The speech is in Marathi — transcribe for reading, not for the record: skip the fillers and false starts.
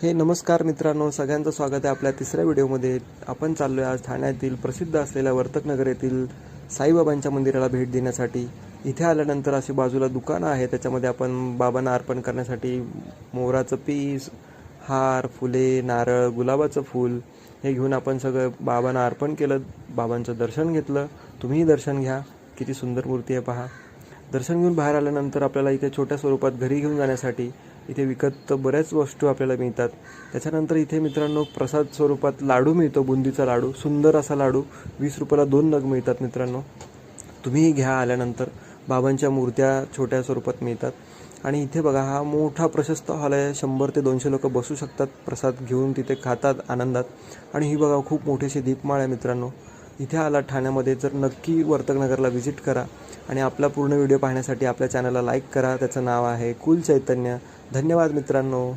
नमस्कार मित्रांनो, सगळ्यांचं स्वागत आहे आपल्या तिसऱ्या व्हिडिओमध्ये. आपण चाललो आहे आज ठाण्यातील प्रसिद्ध असलेल्या वर्तकनगर येथील साईबाबांच्या मंदिराला भेट देण्यासाठी. इथे आल्यानंतर अशी बाजूला दुकानं आहे, त्याच्यामध्ये आपण बाबांना अर्पण करण्यासाठी मोराचं पीस, हार, फुले, नारळ, गुलाबाचं फूल हे घेऊन आपण सगळं बाबांना अर्पण केलं. बाबांचं दर्शन घेतलं. तुम्हीही दर्शन घ्या. किती सुंदर मूर्ती आहे पहा. दर्शन घेऊन बाहेर आल्यानंतर आपल्याला इथे छोट्या स्वरूपात घरी घेऊन जाण्यासाठी इथे विकत बऱ्याच वस्तू आपल्याला मिळतात. त्याच्यानंतर इथे मित्रांनो प्रसाद स्वरूपात लाडू मिळतो, बुंदीचा लाडू, सुंदर असा लाडू 20 रुपयाला 2 नग मिळतात मित्रांनो. तुम्हीही घ्या. आल्यानंतर बाबांच्या मूर्त्या छोट्या स्वरूपात मिळतात. आणि इथे बघा, हा मोठा प्रशस्त हॉल आहे. 100 ते 200 लोक बसू शकतात, प्रसाद घेऊन तिथे खातात आनंदात. आणि ही बघा खूप मोठीशी दीपमाळ आहे मित्रांनो. इथे आला ठाण्यामध्ये तर नक्की वर्तकनगरला व्हिजिट करा. आणि आपला पूर्ण व्हिडिओ पाहण्यासाठी आपल्या चॅनलला लाईक करा. त्याचं नाव आहे कुल चैतन्य. धन्यवाद मित्रांनो.